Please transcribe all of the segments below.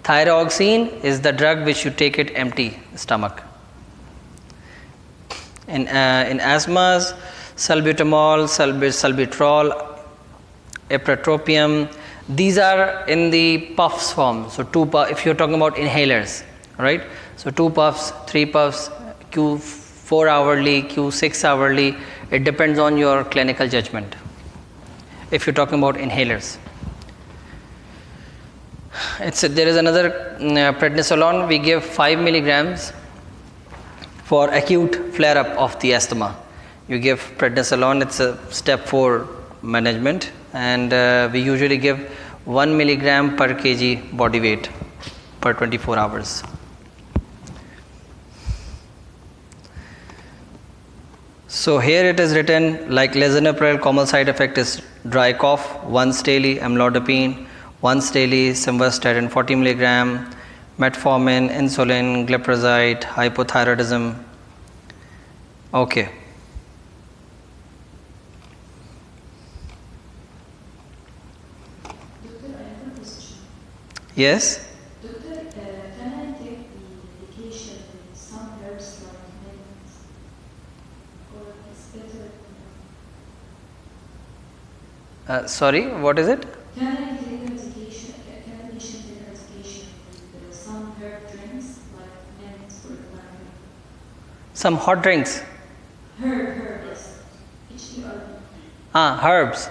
Thyroxine is the drug which you take it empty stomach. In asthmas, salbutamol, salbutrol, ipratropium, these are in the puffs form. So if you're talking about inhalers, right? So 2 puffs, 3 puffs, Q4 hourly, Q6 hourly, it depends on your clinical judgment. If you're talking about inhalers. There is another prednisolone, we give 5 milligrams for acute flare-up of the asthma. You give prednisolone, it's a step 4 management, and we usually give 1 milligram per kg body weight per 24 hours. So here it is written like lisinopril, common side effect is dry cough, once daily, amlodipine, once daily, simvastatin 40 milligram, metformin, insulin, glipizide, hypothyroidism. Okay. Doctor, I have a question. Yes? Doctor, can I take the medication with some herbs like mint, or it's better? Sorry, what is it? Can I take medication? Can a patient take medication with some herb drinks like mint, for example? Some hot drinks. Herb, yes. H-E-R-B. Herbs.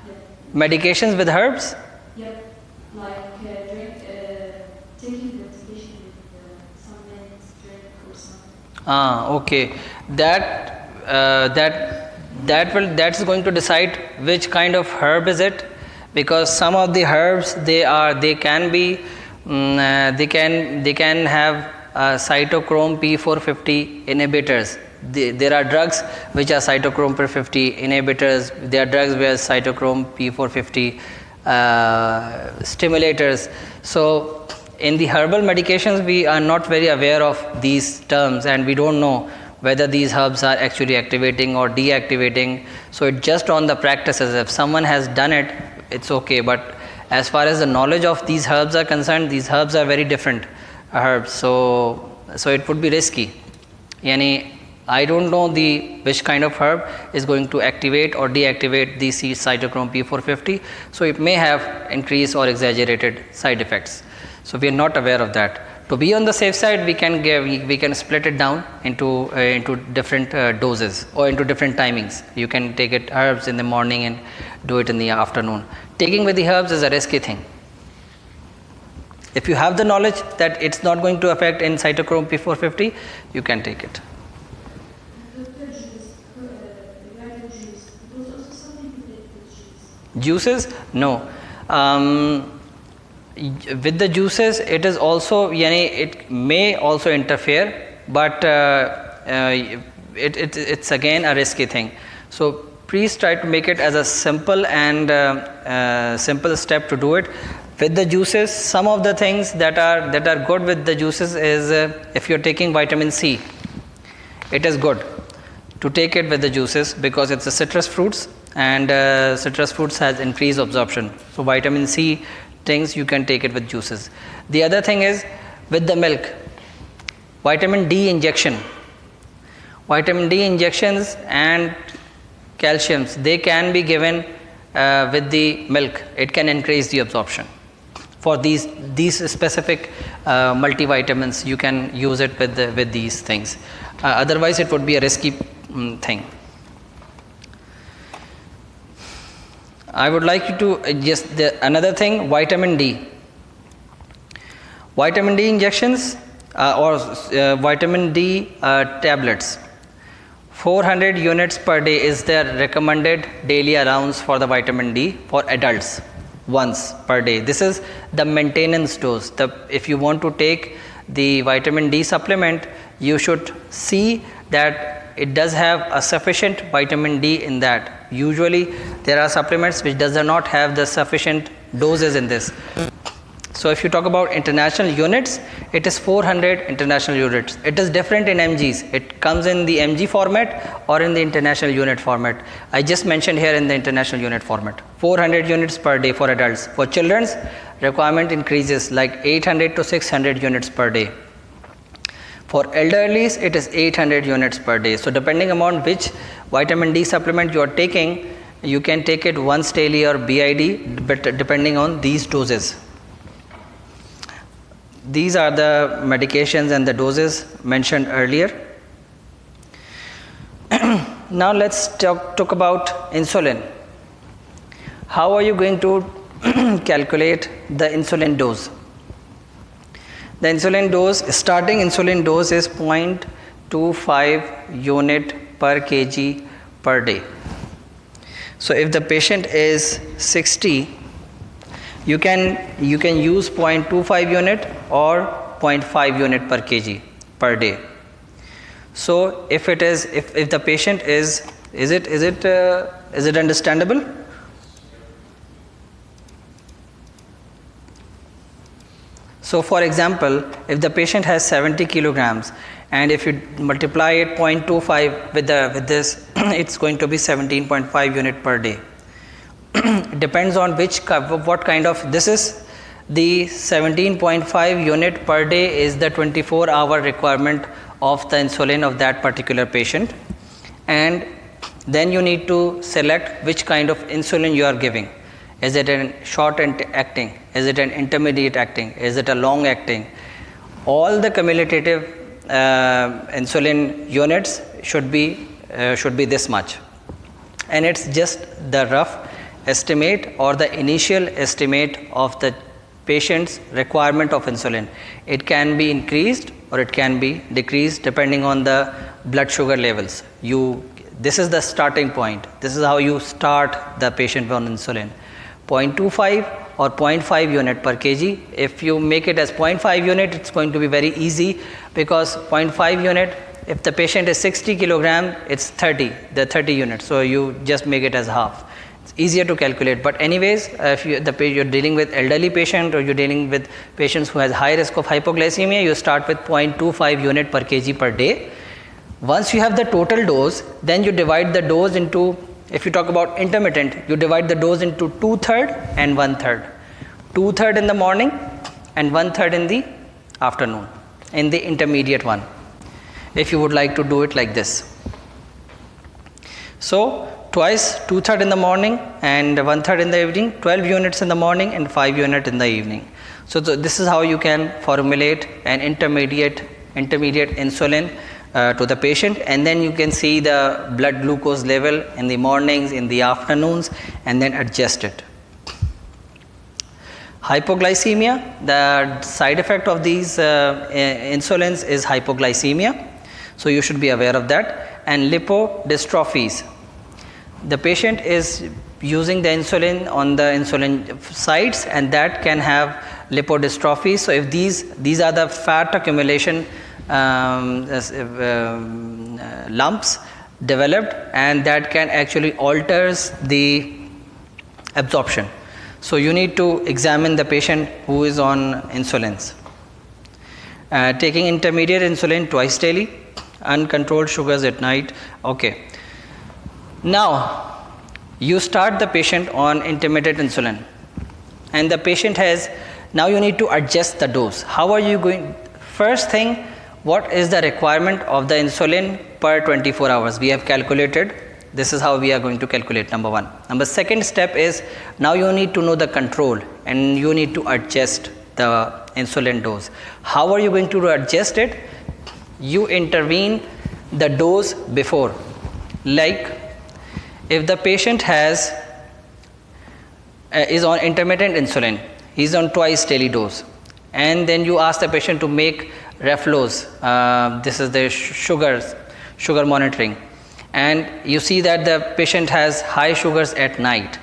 Yep. Medications with herbs? Yep. Like taking medication with some mint drink or something. Okay. That's going to decide which kind of herb is it, because some of the herbs they can have cytochrome P450 inhibitors. There are drugs which are cytochrome P450 inhibitors. There are drugs where cytochrome P450 stimulators. So in the herbal medications, we are not very aware of these terms, and we don't know whether these herbs are actually activating or deactivating. So it's just on the practices. If someone has done it, it's okay. But as far as the knowledge of these herbs are concerned, these herbs are very different herbs. So it would be risky. Yani, I don't know which kind of herb is going to activate or deactivate the cytochrome P450. So it may have increased or exaggerated side effects. So we are not aware of that. To be on the safe side, we can split it down into different doses or into different timings. You can take it herbs in the morning and do it in the afternoon. Taking with the herbs is a risky thing. If you have the knowledge that it's not going to affect in cytochrome P450, you can take it. Juices? No. With the juices, it is also, it may also interfere, but it's again a risky thing. So please try to make it as a simple and simple step to do it. With the juices, some of the things that are good with the juices is if you're taking vitamin C, it is good to take it with the juices because it's a citrus fruits, and citrus fruits has increased absorption. So vitamin C things you can take it with juices. The other thing is with the milk, vitamin D injection. Vitamin D injections and calciums, they can be given with the milk. It can increase the absorption. For these specific multivitamins, you can use it with these things. Otherwise, it would be a risky thing. I would like you to another thing, vitamin D. Vitamin D injections or vitamin D tablets. 400 units per day is the recommended daily allowance for the vitamin D for adults, once per day. This is the maintenance dose. If you want to take the vitamin D supplement, you should see that it does have a sufficient vitamin D in that. Usually there are supplements which does not have the sufficient doses in this. So if you talk about international units, it is 400 international units. It is different in mgs. It comes in the mg format or in the international unit format. I just mentioned here in the international unit format. 400 units per day for adults. For children's, requirement increases like 800 to 600 units per day. For elderlies, it is 800 units per day. So depending upon which vitamin D supplement you are taking, you can take it once daily or BID, but depending on these doses. These are the medications and the doses mentioned earlier. Now let's talk about insulin. How are you going to calculate the insulin dose? The insulin dose, starting insulin dose is 0.25 unit per kg per day. So if the patient is 60, you can use 0.25 unit or 0.5 unit per kg per day. So if the patient is it understandable? So for example, if the patient has 70 kilograms and if you multiply it 0.25 with this, it's going to be 17.5 unit per day. Depends on what kind of, this is the 17.5 unit per day is the 24-hour requirement of the insulin of that particular patient, and then you need to select which kind of insulin you are giving. Is it a short acting? Is it an intermediate acting? Is it a long acting? All the cumulative insulin units should be this much, and it's just the rough estimate or the initial estimate of the patient's requirement of insulin. It can be increased or it can be decreased depending on the blood sugar levels. This is the starting point. This is how you start the patient on insulin. 0.25 or 0.5 unit per kg. If you make it as 0.5 unit, it's going to be very easy, because 0.5 unit, if the patient is 60 kilogram, it's 30 units. So you just make it as half. It's easier to calculate. But anyways, if you're dealing with elderly patient or you're dealing with patients who has high risk of hypoglycemia, you start with 0.25 unit per kg per day. Once you have the total dose, then you divide the dose into, if you talk about intermittent, you divide the dose into 2/3 and 1/3. 2/3 in the morning and 1/3 in the afternoon, in the intermediate one, if you would like to do it like this. So twice, 2/3 in the morning and 1/3 in the evening, 12 units in the morning and 5 units in the evening. So this is how you can formulate an intermediate insulin to the patient, and then you can see the blood glucose level in the mornings, in the afternoons, and then adjust it. Hypoglycemia, the side effect of these insulins is hypoglycemia, so you should be aware of that. And lipodystrophies, the patient is using the insulin on the insulin sites, and that can have lipodystrophy. So if these are the fat accumulation lumps developed, and that can actually alters the absorption. So you need to examine the patient who is on insulins. Taking intermediate insulin twice daily, uncontrolled sugars at night. Okay. Now you start the patient on intermittent insulin, and the patient has, now you need to adjust the dose. How are you going? First thing, what is the requirement of the insulin per 24 hours? We have calculated. This is how we are going to calculate, number one. Second step is, now you need to know the control and you need to adjust the insulin dose. How are you going to adjust it? You intervene the dose before. Like if the patient is on intermittent insulin, he is on twice daily dose, and then you ask the patient to make Reflos, this is the sugar monitoring, and you see that the patient has high sugars at night,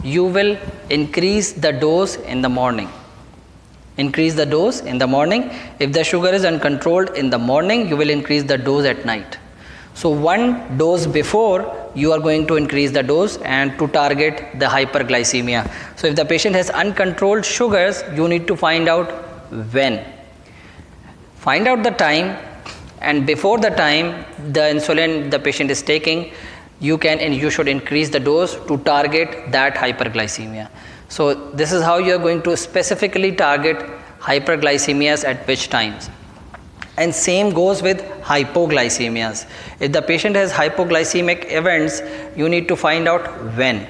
you will increase the dose in the morning. Increase the dose in the morning. If the sugar is uncontrolled in the morning, you will increase the dose at night. So one dose before, you are going to increase the dose and to target the hyperglycemia. So if the patient has uncontrolled sugars, you need to find out when. Find out the time, and before the time the insulin the patient is taking, you should increase the dose to target that hyperglycemia. So this is how you are going to specifically target hyperglycemias at which times. And same goes with hypoglycemias. If the patient has hypoglycemic events, you need to find out when,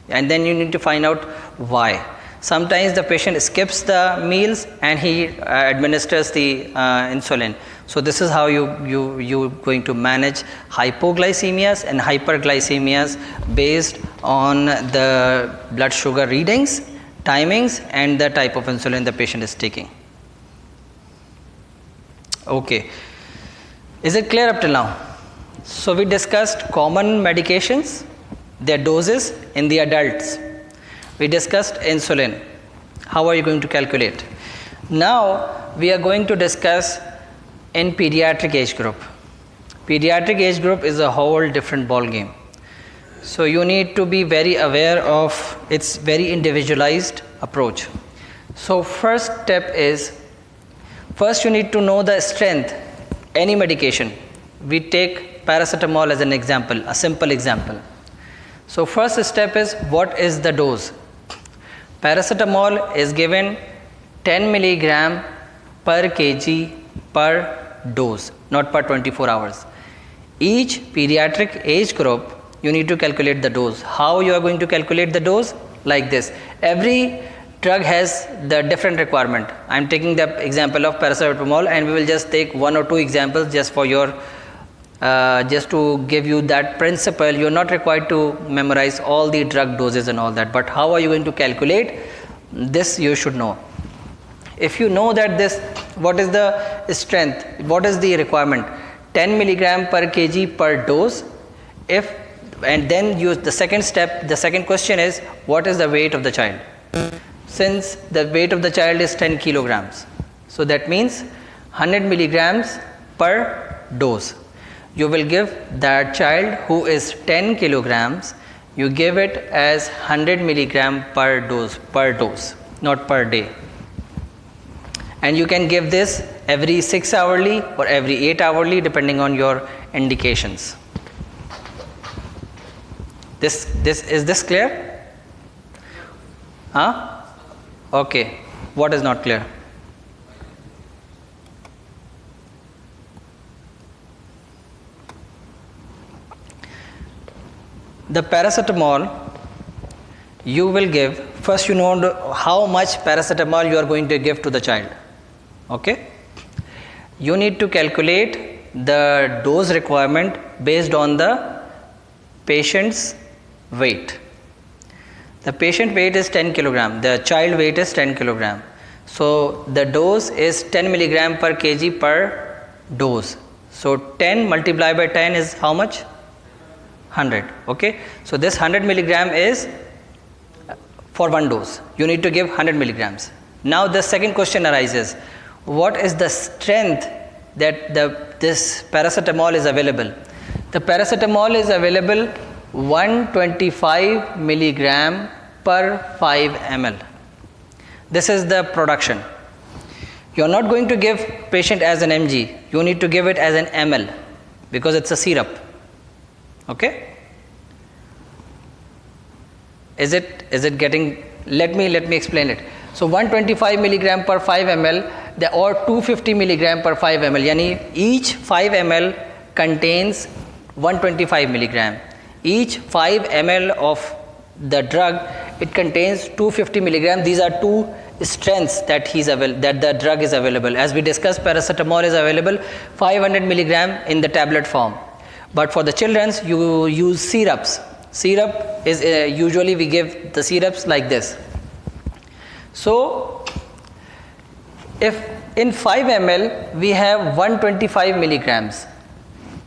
and then you need to find out why. Sometimes the patient skips the meals and he administers the insulin. So this is how you're going to manage hypoglycemias and hyperglycemias based on the blood sugar readings, timings, and the type of insulin the patient is taking. Okay, is it clear up till now? So we discussed common medications, their doses in the adults. We discussed insulin. How are you going to calculate? Now we are going to discuss in pediatric age group. Pediatric age group is a whole different ball game. So you need to be very aware of its very individualized approach. So first step is, first you need to know the strength. Any medication, we take paracetamol as an example, a simple example. So first step is, what is the dose? Paracetamol is given 10 milligram per kg per dose, not per 24 hours. Each pediatric age group, you need to calculate the dose. How you are going to calculate the dose? Like this. Every drug has the different requirement. I am taking the example of paracetamol, and we will just take one or two examples just for your just to give you that principle. You are not required to memorize all the drug doses and all that, but how are you going to calculate this? You should know. If you know that this, what is the strength, what is the requirement, 10 milligram per kg per dose, if, and then use the second step, the second question is, what is the weight of the child? Since the weight of the child is 10 kilograms, so that means 100 milligrams per dose. You will give that child who is 10 kilograms, you give it as 100 milligram per dose, not per day. And you can give this every 6 hourly or every 8 hourly depending on your indications. Is this clear? Huh? Okay. What is not clear? The paracetamol you will give, first you know how much paracetamol you are going to give to the child. Okay? You need to calculate the dose requirement based on the patient's weight. The patient weight is 10 kilogram, the child weight is 10 kilogram. So the dose is 10 milligram per kg per dose. So 10 multiplied by 10 is how much? 100. Okay? So this 100 milligram is for one dose. You need to give 100 milligrams. Now the second question arises, what is the strength that this paracetamol is available? The paracetamol is available 125 milligram per 5 ml. This is the production. You are not going to give patient as an mg, you need to give it as an ml because it's a syrup. Okay? Is it getting, let me explain it. So 125 milligram per 5 ml or 250 milligram per 5 ml, yani each 5 ml contains 125 milligram. Each 5 ml of the drug, it contains 250 milligram. These are two strengths that the drug is available. As we discussed, paracetamol is available 500 milligram in the tablet form. But for the children's, you use syrups. Syrup is usually we give the syrups like this. So if in 5 ml we have 125 milligrams,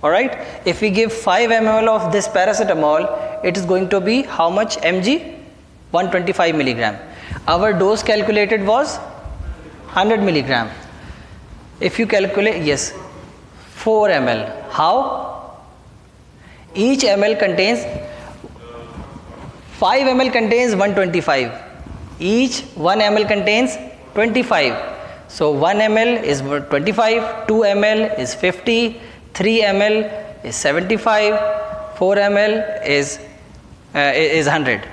all right, if we give 5 ml of this paracetamol, it is going to be how much mg? 125 milligram. Our dose calculated was 100 milligram. If you calculate, yes, 4 ml. How? Each ml contains 5 ml contains 125. Each 1 ml contains 25. So 1 ml is 25, 2 ml is 50, 3 ml is 75, 4 ml is 100.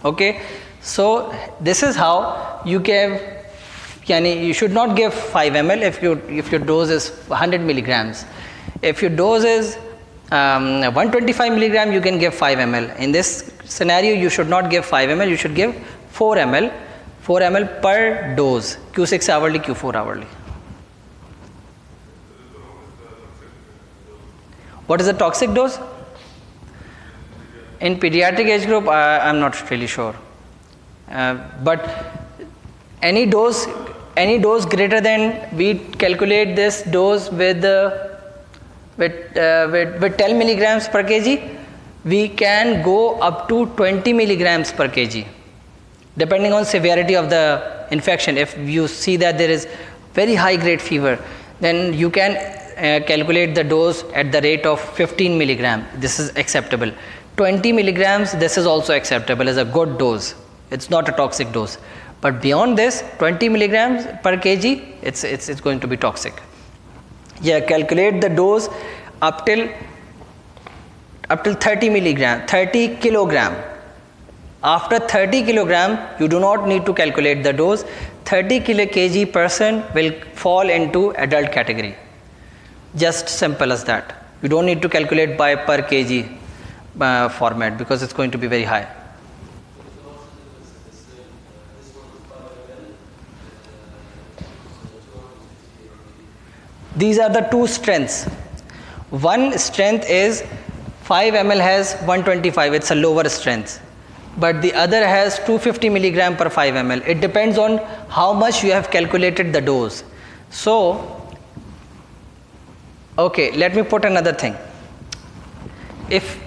Okay. So this is how you give, yani you should not give 5 ml if your dose is 100 milligrams. If your dose is 125 milligram, you can give 5 ml. In this scenario, you should not give 5 ml, you should give 4 ml, 4 ml per dose, Q6 hourly, Q4 hourly. What is the toxic dose? In pediatric age group, I'm not really sure. But any dose greater than, we calculate this dose with 10 milligrams per kg, we can go up to 20 milligrams per kg, depending on severity of the infection. If you see that there is very high grade fever, then you can calculate the dose at the rate of 15 milligram. This is acceptable. 20 milligrams, this is also acceptable as a good dose. It's not a toxic dose. But beyond this, 20 milligrams per kg, it's going to be toxic. Yeah, calculate the dose up till 30 milligram, 30 kilogram. After 30 kilogram, you do not need to calculate the dose. 30 kg person will fall into adult category. Just simple as that. You don't need to calculate by per kg format, because it's going to be very high. These are the two strengths. One strength is 5 ml has 125, it's a lower strength. But the other has 250 milligram per 5 ml. It depends on how much you have calculated the dose. So, okay, let me put another thing. If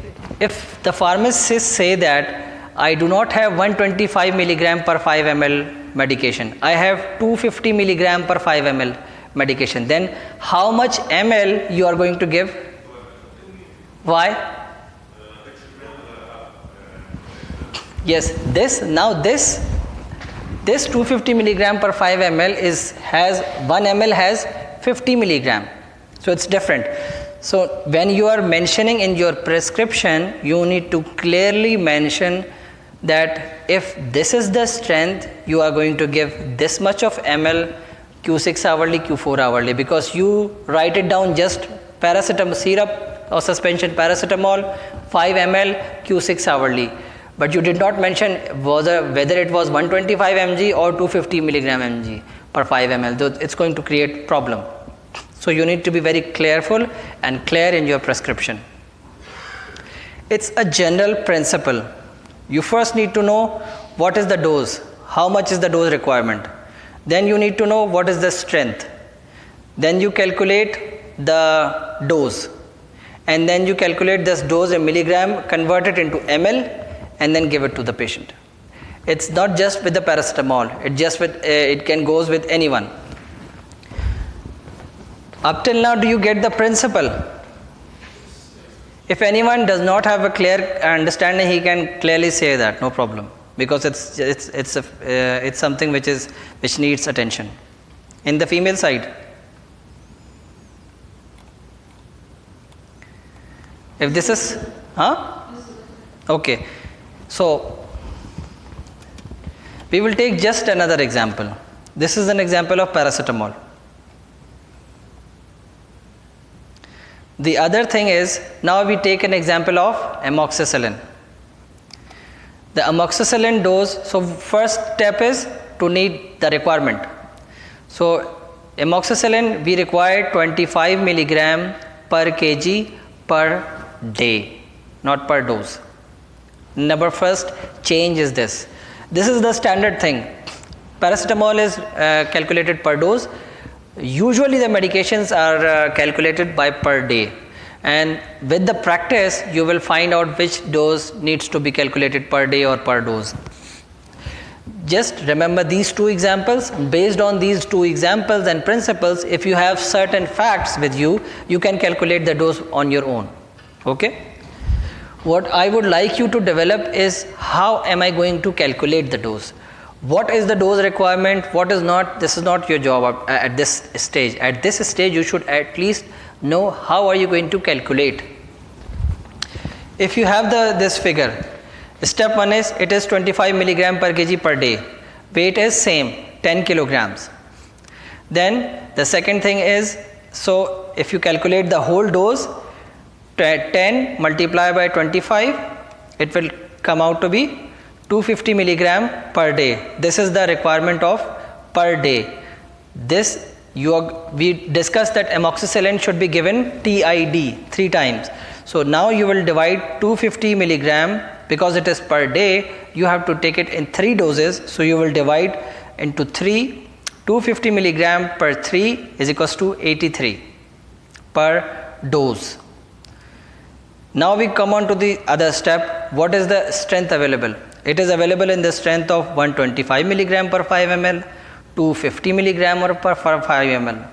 the pharmacists say that I do not have 125 milligram per 5 ml medication, I have 250 milligram per 5 ml medication, then how much ml you are going to give? Why? Yes, this 250 milligram per 5 ml has 1 ml has 50 milligram, so it's different. So when you are mentioning in your prescription, you need to clearly mention that if this is the strength, you are going to give this much of ml Q6 hourly, Q4 hourly, because you write it down just paracetamol syrup or suspension paracetamol 5 ml Q6 hourly, but you did not mention whether it was 125 mg or 250 milligram mg per 5 ml. So it's going to create problem. So you need to be very careful and clear in your prescription. It's a general principle. You first need to know what is the dose, how much is the dose requirement. Then you need to know what is the strength. Then you calculate the dose. And then you calculate this dose in milligram, convert it into ml, and then give it to the patient. It's not just with the paracetamol. It can goes with anyone. Up till now, do you get the principle? If anyone does not have a clear understanding, he can clearly say that, no problem, because it's something which needs attention. In the female side, if this is, okay, so we will take just another example. This is an example of paracetamol. The other thing is, now we take an example of amoxicillin. The amoxicillin dose, so first step is to need the requirement. So amoxicillin, we require 25 milligram per kg per day, not per dose. Number first change is this. This is the standard thing. Paracetamol is calculated per dose. Usually the medications are calculated by per day, and with the practice you will find out which dose needs to be calculated per day or per dose. Just remember these two examples. Based on these two examples and principles, if you have certain facts with you, you can calculate the dose on your own. Okay? What I would like you to develop is, how am I going to calculate the dose? What is the dose requirement, what is not? This is not your job at this stage. At this stage, you should at least know how are you going to calculate. If you have this figure, Step 1 is it is 25 milligram per kg per day. Weight is same, 10 kilograms. Then the second thing is, so if you calculate the whole dose, 10 multiplied by 25, it will come out to be 250 milligram per day. This is the requirement of per day. This we discussed that amoxicillin should be given TID 3 times. So now you will divide 250 milligram, because it is per day, you have to take it in 3 doses. So you will divide into 3. 250 milligram per 3 is equals to 83 per dose. Now we come on to the other step. What is the strength available? It is available in the strength of 125 milligram per 5 ml, 250 milligram or per 5 ml.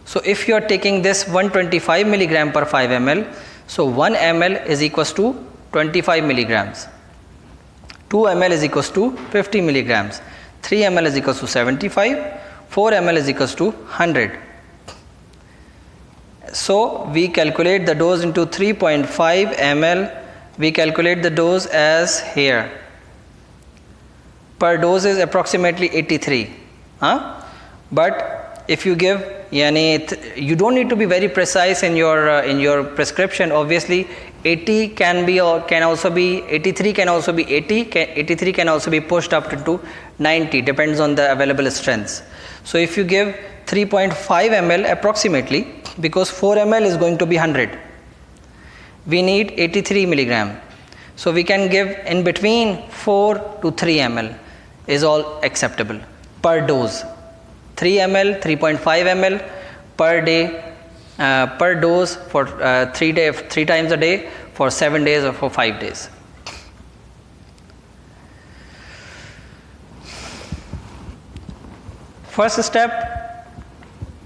So if you are taking this 125 milligram per 5 ml, so 1 ml is equals to 25 milligrams, 2 ml is equals to 50 milligrams, 3 ml is equals to 75, 4 ml is equals to 100. So we calculate the dose into 3.5 ml. We calculate the dose as here. Per dose is approximately 83. But if you give, you don't need to be very precise in your prescription. Obviously, 80 can also be 83, can also be 80. 83 can also be pushed up to 90. Depends on the available strengths. So if you give 3.5 ml approximately, because 4 ml is going to be 100, we need 83 milligram. So we can give in between 4 to 3 ml is all acceptable per dose. 3 ml, 3.5 ml per day, per dose for 3 times a day for 7 days or for 5 days. First step,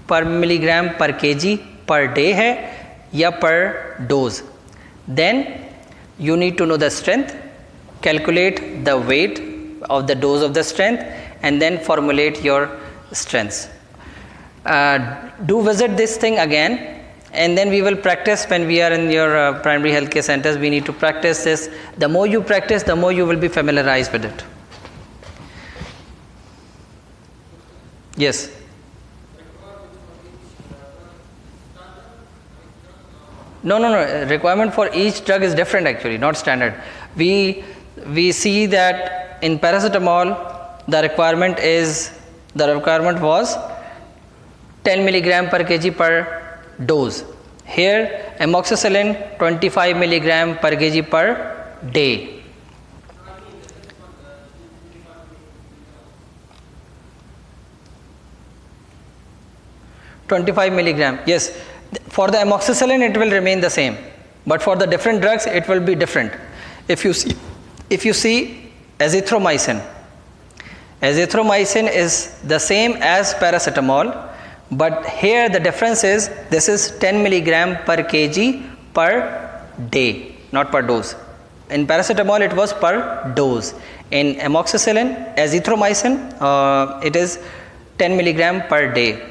per milligram per kg per day hai ya per dose. Then you need to know the strength, calculate the weight of the dose of the strength, and then formulate your strengths. Do visit this thing again, and then we will practice when we are in your primary healthcare centers. We need to practice this. The more you practice, the more you will be familiarized with it. Yes. No. Requirement for each drug is different actually, not standard. We see that in paracetamol, the requirement was 10 milligram per kg per dose. Here, amoxicillin 25 milligram per kg per day. $25 milligram. Yes, for the amoxicillin it will remain the same, but for the different drugs it will be different. If you see azithromycin is the same as paracetamol, but here the difference is this is 10 milligram per kg per day, not per dose. In paracetamol it was per dose. In amoxicillin, azithromycin, it is 10 milligram per day.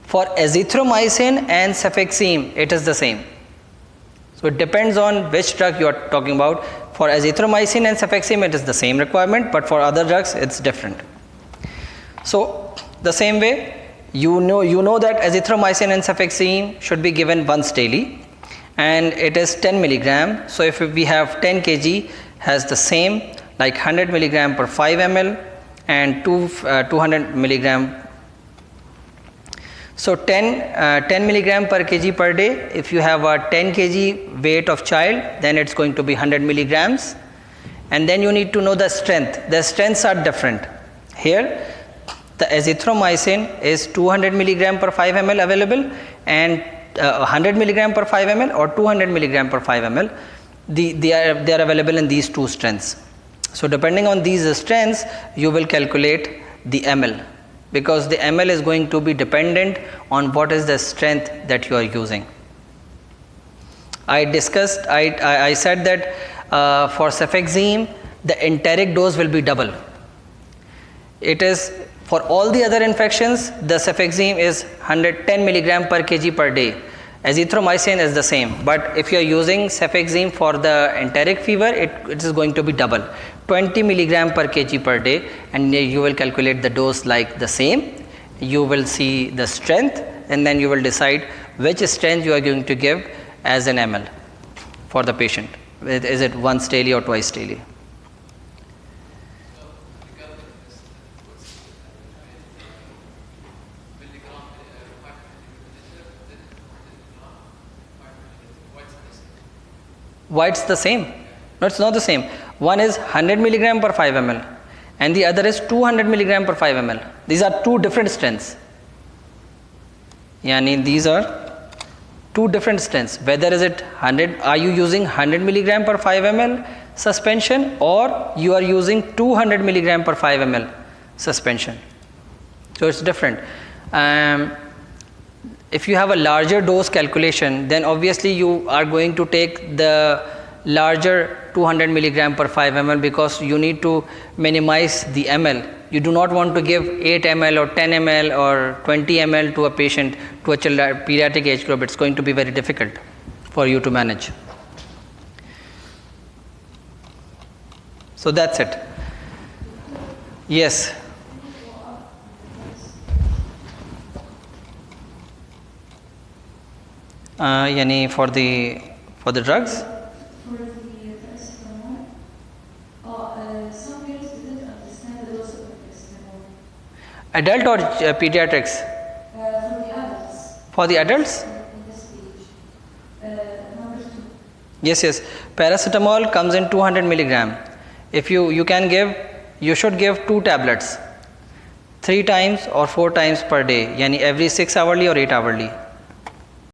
For azithromycin and cefixime, it is the same. So it depends on which drug you are talking about. For azithromycin and cefixime, it is the same requirement, but for other drugs, it's different. So the same way, you know that azithromycin and cefixime should be given once daily, and it is 10 milligram. So if we have 10 kg, has the same like 100 milligram per 5 ml and 200 milligram. So 10 milligram per kg per day. If you have a 10 kg weight of child, then it's going to be 100 milligrams. And then you need to know the strength. The strengths are different. Here, the azithromycin is 200 milligram per 5 ml available, and 100 milligram per 5 ml or 200 milligram per 5 ml. They are available in these two strengths. So depending on these strengths, you will calculate the ml, because the ml is going to be dependent on what is the strength that you are using. I said that for cefixime, the enteric dose will be double. It is for all the other infections, the cefixime is 110 milligram per kg per day. Azithromycin is the same, but if you are using cefixime for the enteric fever, it is going to be double, 20 milligram per kg per day, and you will calculate the dose like the same. You will see the strength, and then you will decide which strength you are going to give as an ml for the patient. Is it once daily or twice daily? Why it's the same? No, it's not the same. One is 100 milligram per 5 ml and the other is 200 milligram per 5 ml. These are two different strengths. Yani these are two different strengths. Whether is it 100, are you using 100 milligram per 5 ml suspension, or you are using 200 milligram per 5 ml suspension. So it's different. If you have a larger dose calculation, then obviously you are going to take the larger 200 milligram per 5 ml because you need to minimize the ml. You do not want to give 8 ml or 10 ml or 20 ml to a patient, to a pediatric age group. It's going to be very difficult for you to manage. So that's it. Yes. Yani for the drugs? For the paracetamol, some parents didn't understand the dose of the paracetamol. Adult or pediatrics? For the adults. For the adults? In this stage. Number 2. Yes. Paracetamol comes in 200 milligram. If you can give, you should give 2 tablets, 3 times or 4 times per day, yani every 6 hourly or 8 hourly.